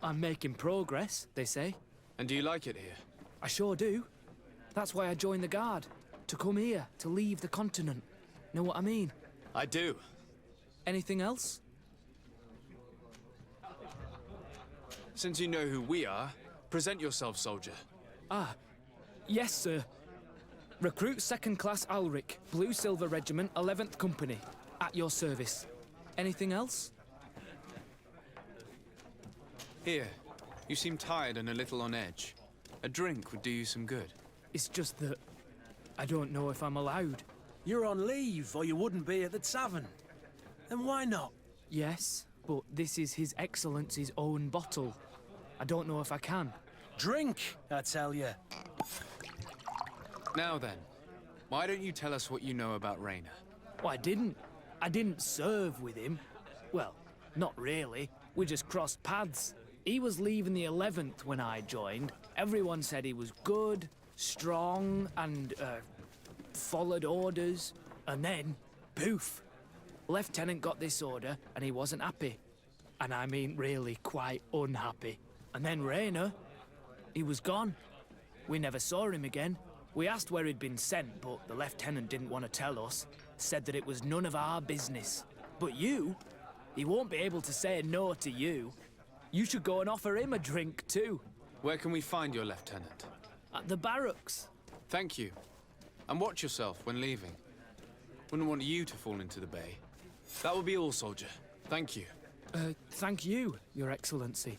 I'm making progress, they say. And do you like it here? I sure do. That's why I joined the Guard. To come here, to leave the continent. Know what I mean? I do. Anything else? Since you know who we are, present yourself, soldier. Ah, yes, sir. Recruit 2nd Class Alric, Blue Silver Regiment, 11th Company. At your service. Anything else? Here. You seem tired and a little on edge. A drink would do you some good. It's just that I don't know if I'm allowed. You're on leave, or you wouldn't be at the tavern. And why not? Yes, but this is His Excellency's own bottle. I don't know if I can. Drink, I tell you. Now then, why don't you tell us what you know about Rainer? Well, I didn't. I didn't serve with him. Well, not really. We just crossed paths. He was leaving the 11th when I joined. Everyone said he was good, strong, and, followed orders. And then, poof. Lieutenant got this order, and he wasn't happy. And I mean really quite unhappy. And then Rainer, he was gone. We never saw him again. We asked where he'd been sent, but the lieutenant didn't want to tell us. Said that it was none of our business. But you, he won't be able to say no to you. You should go and offer him a drink too. Where can we find your lieutenant? At the barracks. Thank you. And watch yourself when leaving. Wouldn't want you to fall into the bay. That will be all, soldier. Thank you. Thank you, Your Excellency.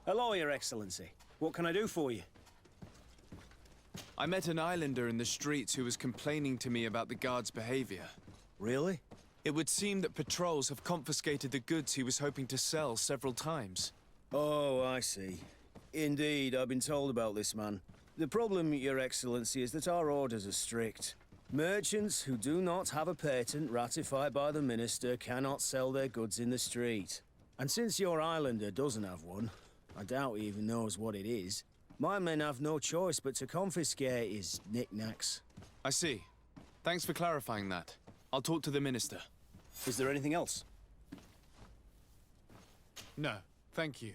Hello, Your Excellency. What can I do for you? I met an islander in the streets who was complaining to me about the guard's behavior. Really? It would seem that patrols have confiscated the goods he was hoping to sell several times. Oh, I see. Indeed, I've been told about this man. The problem, Your Excellency, is that our orders are strict. Merchants who do not have a patent ratified by the Minister cannot sell their goods in the street. And since your islander doesn't have one, I doubt he even knows what it is, my men have no choice but to confiscate his knickknacks. I see. Thanks for clarifying that. I'll talk to the Minister. Is there anything else? No, thank you.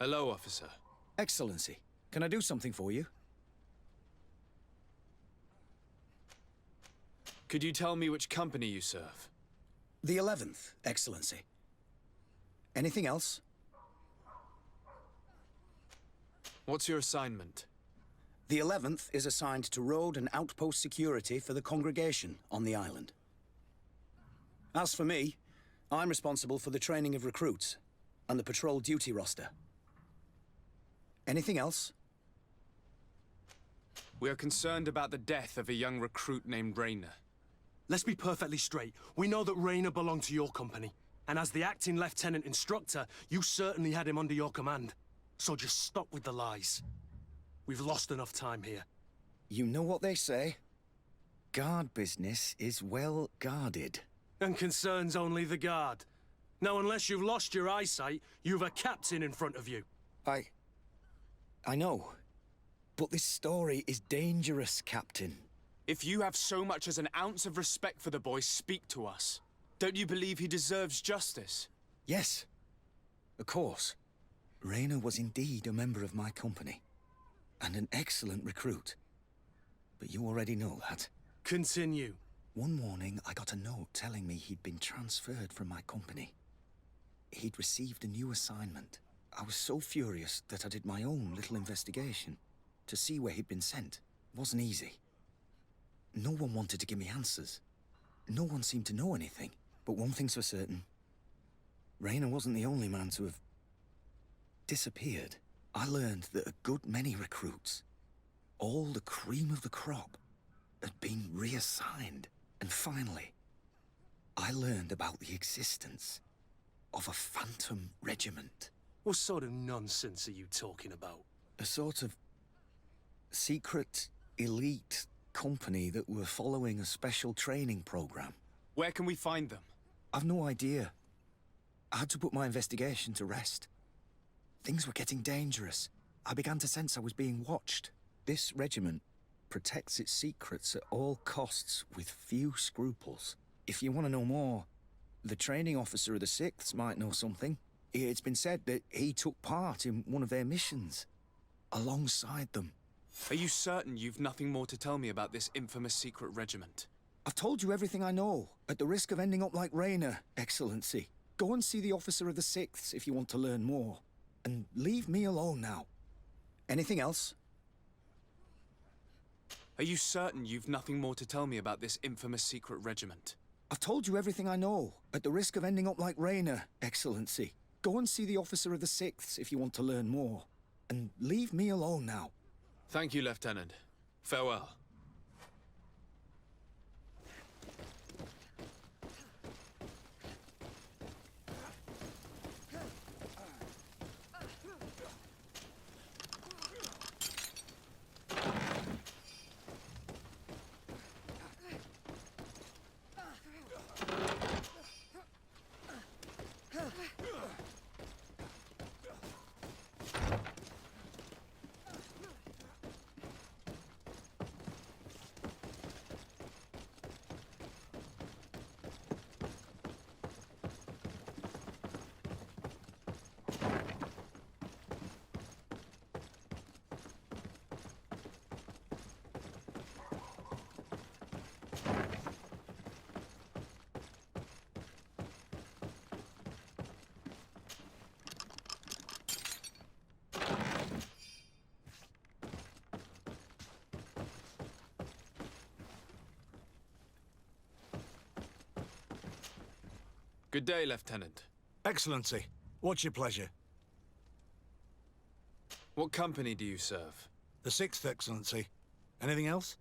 Hello, officer. Excellency, can I do something for you? Could you tell me which company you serve? The 11th, Excellency. Anything else? What's your assignment? The 11th is assigned to road and outpost security for the congregation on the island. As for me, I'm responsible for the training of recruits and the patrol duty roster. Anything else? We are concerned about the death of a young recruit named Rainer. Let's be perfectly straight. We know that Rainer belonged to your company. And as the acting lieutenant instructor, you certainly had him under your command. So just stop with the lies. We've lost enough time here. You know what they say? Guard business is well guarded. And concerns only the guard. Now, unless you've lost your eyesight, you've a captain in front of you. I know. But this story is dangerous, Captain. If you have so much as an ounce of respect for the boy, speak to us. Don't you believe he deserves justice? Yes. Of course. Rainer was indeed a member of my company. and an excellent recruit. But you already know that. Continue. One morning, I got a note telling me he'd been transferred from my company. He'd received a new assignment. I was so furious that I did my own little investigation to see where he'd been sent. It wasn't easy. No one wanted to give me answers. No one seemed to know anything. But one thing's for certain. Rayner wasn't the only man to have disappeared. I learned that a good many recruits, all the cream of the crop, had been reassigned. And finally, I learned about the existence of a phantom regiment. What sort of nonsense are you talking about? A sort of secret, elite company that were following a special training program. Where can we find them? I've no idea. I had to put my investigation to rest. Things were getting dangerous. I began to sense I was being watched. This regiment protects its secrets at all costs with few scruples. If you want to know more, the training officer of the 6th might know something. It's been said that he took part in one of their missions, alongside them. Are you certain you've nothing more to tell me about this infamous secret regiment? I've told you everything I know, at the risk of ending up like Rayner, Excellency. Go and see the officer of the 6th if you want to learn more. And leave me alone now. Anything else? Are you certain you've nothing more to tell me about this infamous secret regiment? I've told you everything I know, at the risk of ending up like Rayner, Excellency. Go and see the officer of the 6th if you want to learn more. And leave me alone now. Thank you, Lieutenant. Farewell. Good day, Lieutenant. Excellency, what's your pleasure? What company do you serve? The 6th, Excellency. Anything else?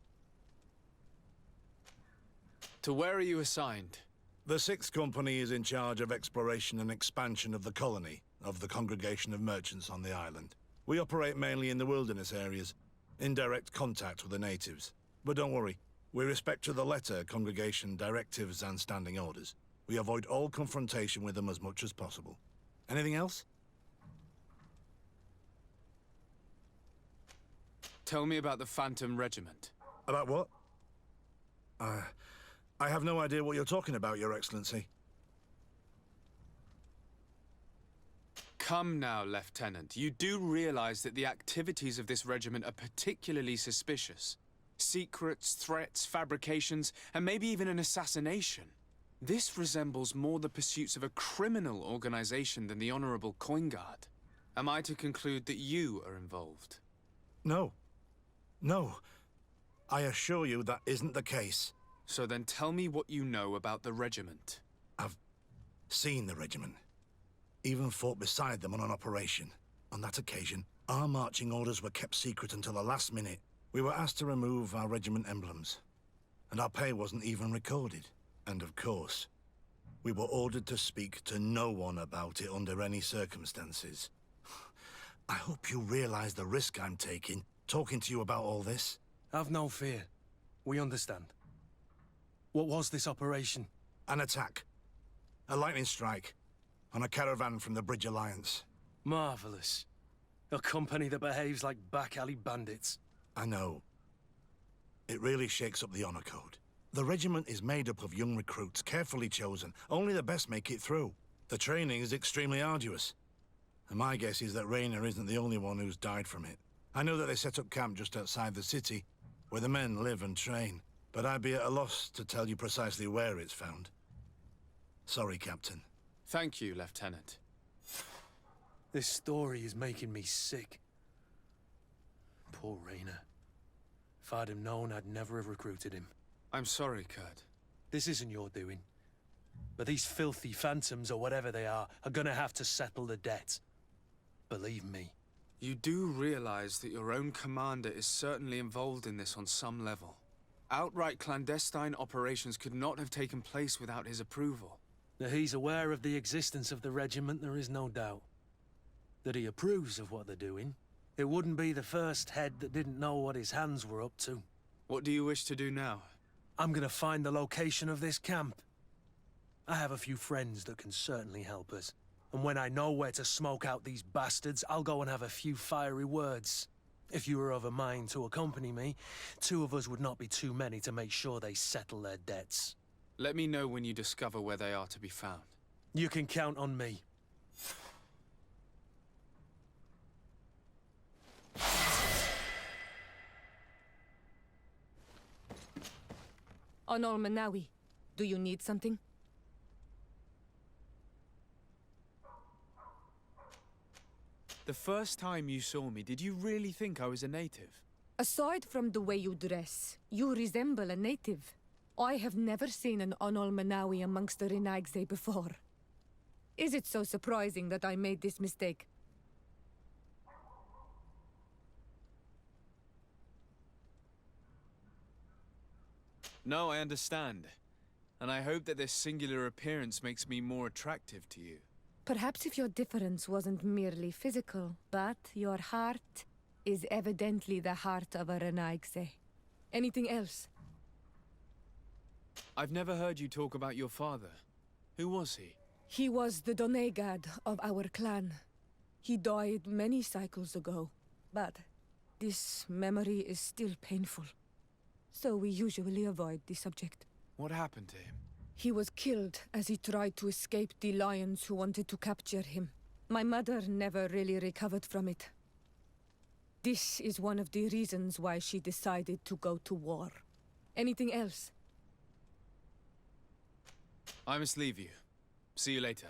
To where are you assigned? The 6th Company is in charge of exploration and expansion of the colony of the Congregation of Merchants on the island. We operate mainly in the wilderness areas, in direct contact with the natives. But don't worry, we respect to the letter Congregation directives and standing orders. We avoid all confrontation with them as much as possible. Anything else? Tell me about the Phantom Regiment. About what? I have no idea what you're talking about, Your Excellency. Come now, Lieutenant. You do realize that the activities of this regiment are particularly suspicious. Secrets, threats, fabrications, and maybe even an assassination. This resembles more the pursuits of a criminal organization than the Honorable Coin Guard. Am I to conclude that you are involved? No. No. I assure you that isn't the case. So then tell me what you know about the regiment. I've seen the regiment. Even fought beside them on an operation. On that occasion, our marching orders were kept secret until the last minute. We were asked to remove our regiment emblems. And our pay wasn't even recorded. And of course, we were ordered to speak to no one about it under any circumstances. I hope you realize the risk I'm taking, talking to you about all this. Have no fear. We understand. What was this operation? An attack. A lightning strike. On a caravan from the Bridge Alliance. Marvelous. A company that behaves like back-alley bandits. I know. It really shakes up the honor code. The regiment is made up of young recruits, carefully chosen. Only the best make it through. The training is extremely arduous. And my guess is that Rayner isn't the only one who's died from it. I know that they set up camp just outside the city, where the men live and train, but I'd be at a loss to tell you precisely where it's found. Sorry, Captain. Thank you, Lieutenant. This story is making me sick. Poor Rainer. If I'd have known, I'd never have recruited him. I'm sorry, Kurt. This isn't your doing. But these filthy phantoms, or whatever they are gonna have to settle the debt. Believe me. You do realize that your own commander is certainly involved in this on some level. Outright clandestine operations could not have taken place without his approval. That he's aware of the existence of the regiment, there is no doubt. That he approves of what they're doing. It wouldn't be the first head that didn't know what his hands were up to. What do you wish to do now? I'm gonna find the location of this camp. I have a few friends that can certainly help us. And when I know where to smoke out these bastards, I'll go and have a few fiery words. If you were of a mind to accompany me, 2 of us would not be too many to make sure they settle their debts. Let me know when you discover where they are to be found. You can count on me. Onol Manawi, do you need something? The first time you saw me, did you really think I was a native? Aside from the way you dress, you resemble a native. I have never seen an Onol Manawi amongst the Renaigse before. Is it so surprising that I made this mistake? No, I understand. And I hope that this singular appearance makes me more attractive to you. Perhaps if your difference wasn't merely physical, but your heart is evidently the heart of a Renaigse. Anything else? I've never heard you talk about your father. Who was he? He was the Donegad of our clan. He died many cycles ago, but this memory is still painful. So we usually avoid the subject. What happened to him? He was killed as he tried to escape the lions who wanted to capture him. My mother never really recovered from it. This is one of the reasons why she decided to go to war. Anything else? I must leave you. See you later.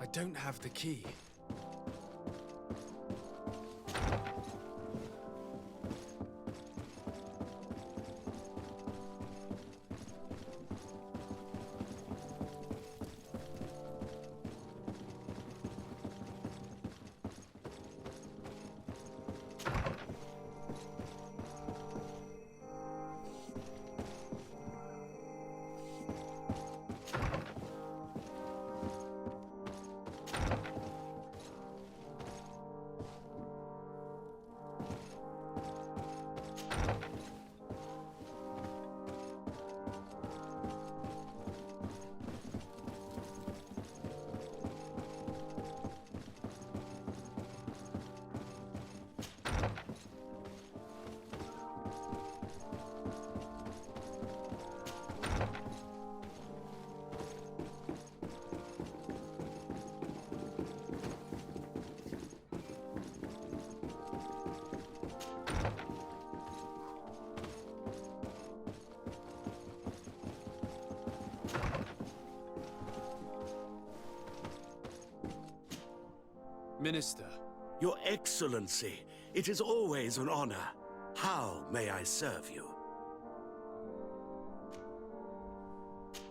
I don't have the key. Minister. Your Excellency, it is always an honor. How may I serve you?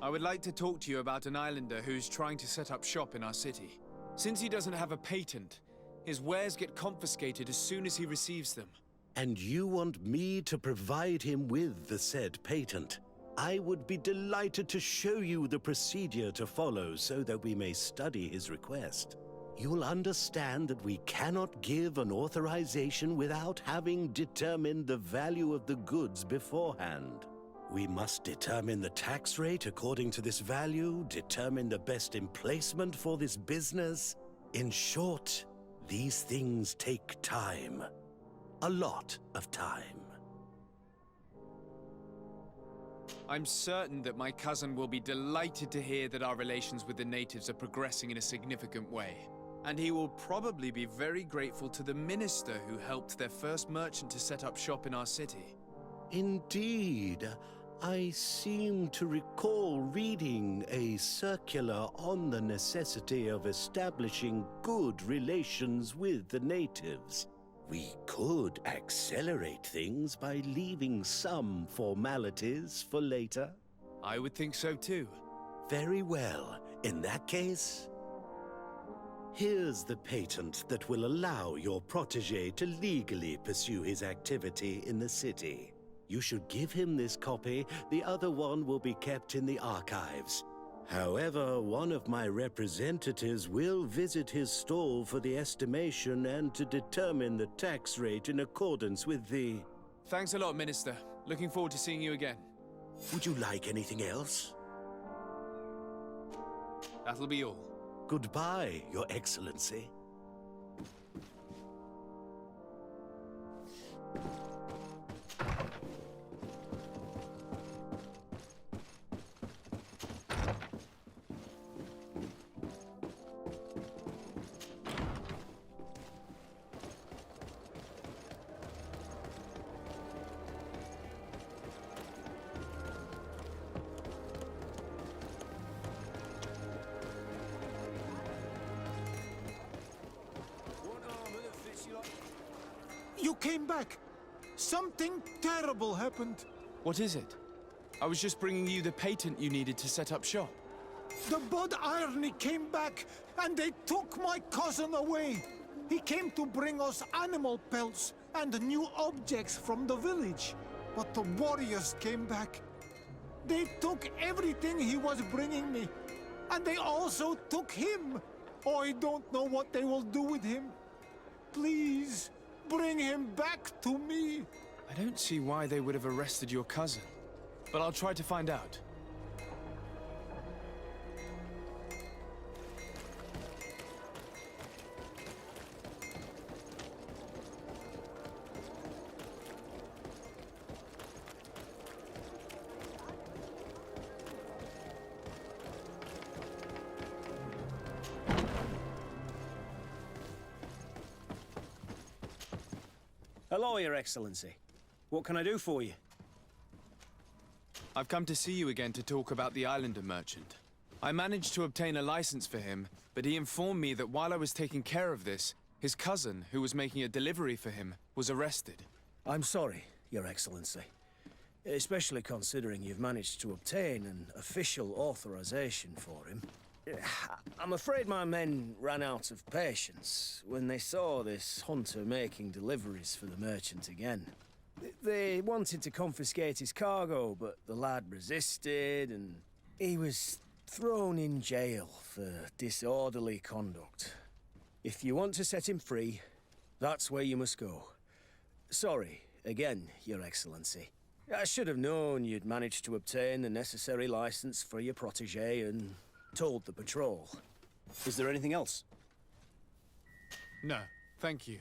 I would like to talk to you about an islander who's trying to set up shop in our city. Since he doesn't have a patent, his wares get confiscated as soon as he receives them. And you want me to provide him with the said patent? I would be delighted to show you the procedure to follow so that we may study his request. You'll understand that we cannot give an authorization without having determined the value of the goods beforehand. We must determine the tax rate according to this value, determine the best emplacement for this business. In short, these things take time. A lot of time. I'm certain that my cousin will be delighted to hear that our relations with the natives are progressing in a significant way. And he will probably be very grateful to the minister who helped their first merchant to set up shop in our city. Indeed. I seem to recall reading a circular on the necessity of establishing good relations with the natives. We could accelerate things by leaving some formalities for later. I would think so too. Very well. In that case, here's the patent that will allow your protege to legally pursue his activity in the city. You should give him this copy. The other one will be kept in the archives. However, one of my representatives will visit his stall for the estimation and to determine the tax rate in accordance with the... Thanks a lot, Minister. Looking forward to seeing you again. Would you like anything else? That'll be all. Goodbye, Your Excellency. You came back. Something terrible happened. What is it? I was just bringing you the patent you needed to set up shop. The Bud Irony came back, and they took my cousin away. He came to bring us animal pelts and new objects from the village. But the warriors came back. They took everything he was bringing me. And they also took him. I don't know what they will do with him. Please, bring him back to me. I don't see why they would have arrested your cousin, but I'll try to find out. Hello, Your Excellency. What can I do for you? I've come to see you again to talk about the islander merchant. I managed to obtain a license for him, but he informed me that while I was taking care of this, his cousin, who was making a delivery for him, was arrested. I'm sorry, Your Excellency. Especially considering you've managed to obtain an official authorization for him. I'm afraid my men ran out of patience when they saw this hunter making deliveries for the merchant again. They wanted to confiscate his cargo, but the lad resisted, and he was thrown in jail for disorderly conduct. If you want to set him free, that's where you must go. Sorry, again, Your Excellency. I should have known you'd managed to obtain the necessary license for your protégé and told the patrol. Is there anything else? No, thank you.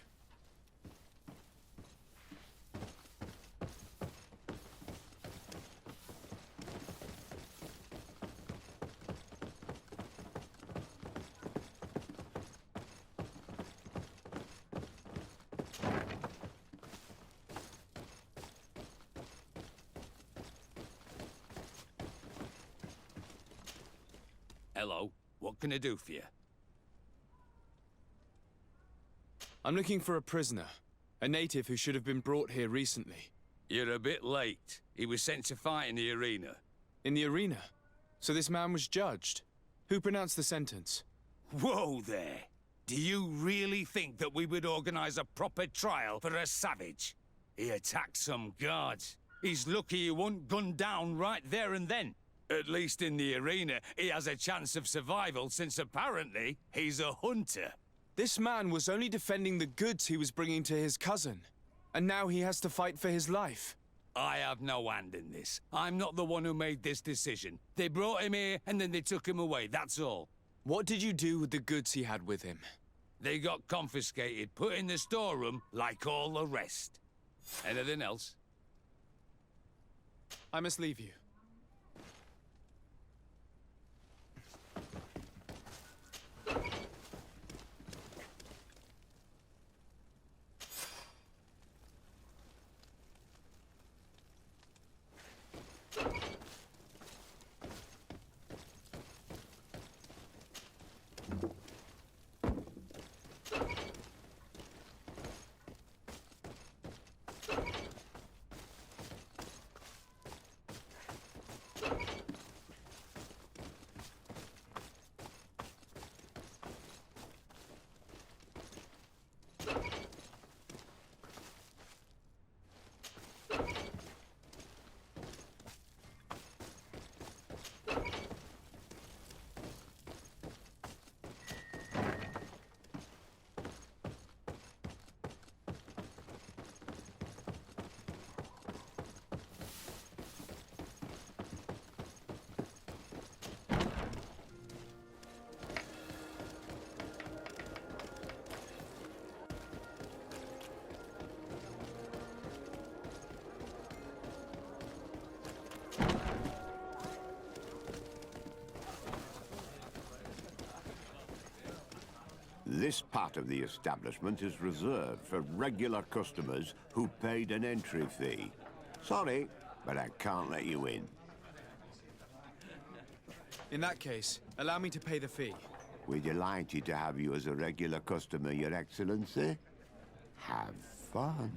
Hello, what can I do for you? I'm looking for a prisoner. A native who should have been brought here recently. You're a bit late. He was sent to fight in the arena. In the arena? So this man was judged? Who pronounced the sentence? Whoa there! Do you really think that we would organize a proper trial for a savage? He attacked some guards. He's lucky he wasn't gunned down right there and then. At least in the arena, he has a chance of survival since apparently he's a hunter. This man was only defending the goods he was bringing to his cousin. And now he has to fight for his life. I have no hand in this. I'm not the one who made this decision. They brought him here and then they took him away, that's all. What did you do with the goods he had with him? They got confiscated, put in the storeroom like all the rest. Anything else? I must leave you. This part of the establishment is reserved for regular customers who paid an entry fee. Sorry, but I can't let you in. In that case, allow me to pay the fee. We're delighted to have you as a regular customer, Your Excellency. Have fun.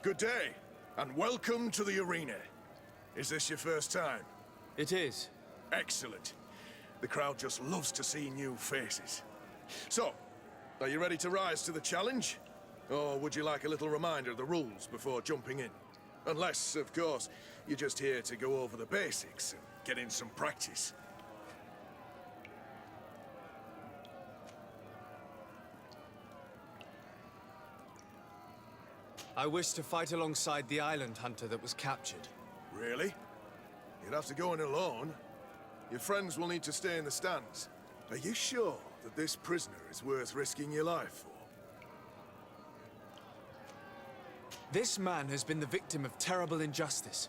Good day, and welcome to the arena. Is this your first time? It is. Excellent. The crowd just loves to see new faces. So, are you ready to rise to the challenge? Or would you like a little reminder of the rules before jumping in? Unless, of course, you're just here to go over the basics and get in some practice. I wish to fight alongside the island hunter that was captured. Really? You'd have to go in alone. Your friends will need to stay in the stands. Are you sure that this prisoner is worth risking your life for? This man has been the victim of terrible injustice.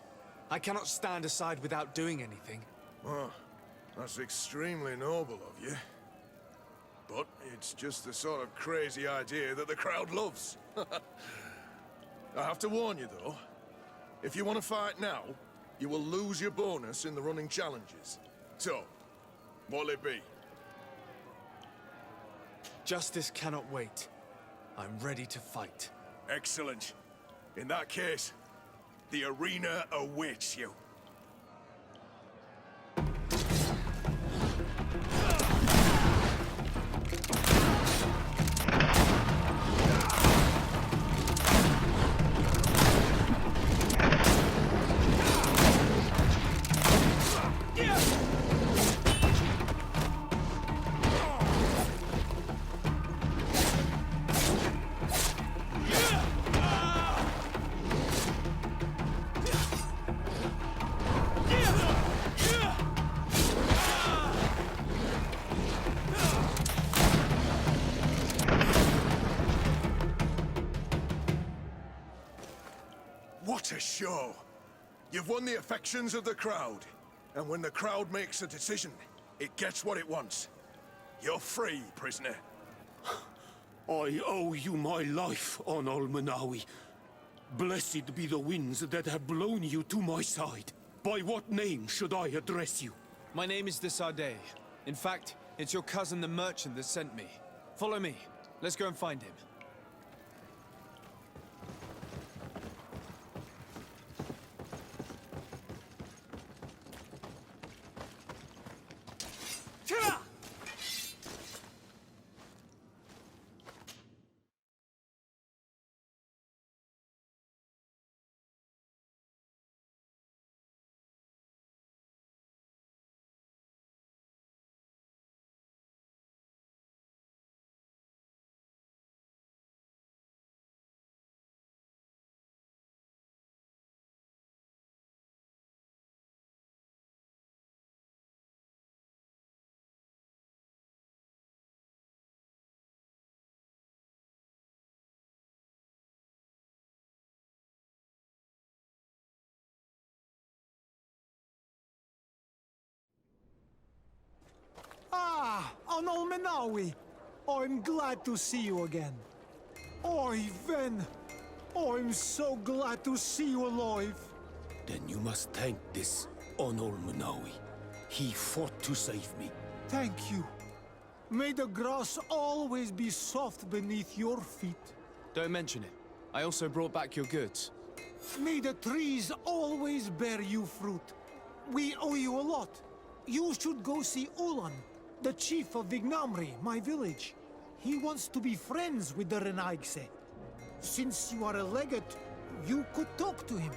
I cannot stand aside without doing anything. Oh, that's extremely noble of you. But it's just the sort of crazy idea that the crowd loves. I have to warn you, though. If you want to fight now, you will lose your bonus in the running challenges. So, what'll it be? Justice cannot wait. I'm ready to fight. Excellent. In that case, the arena awaits you. What a show! You've won the affections of the crowd. And when the crowd makes a decision, it gets what it wants. You're free, prisoner. I owe you my life, Onol Manawi. Blessed be the winds that have blown you to my side. By what name should I address you? My name is the Soldat. In fact, it's your cousin the merchant that sent me. Follow me. Let's go and find him. Ah, Onol Menawi. I'm glad to see you again. Oh, Ven. Oh, I'm so glad to see you alive. Then you must thank this Onol Manawi. He fought to save me. Thank you. May the grass always be soft beneath your feet. Don't mention it. I also brought back your goods. May the trees always bear you fruit. We owe you a lot. You should go see Ulan, the chief of Vignamri, my village. He wants to be friends with the Renaigse. Since you are a legate, you could talk to him.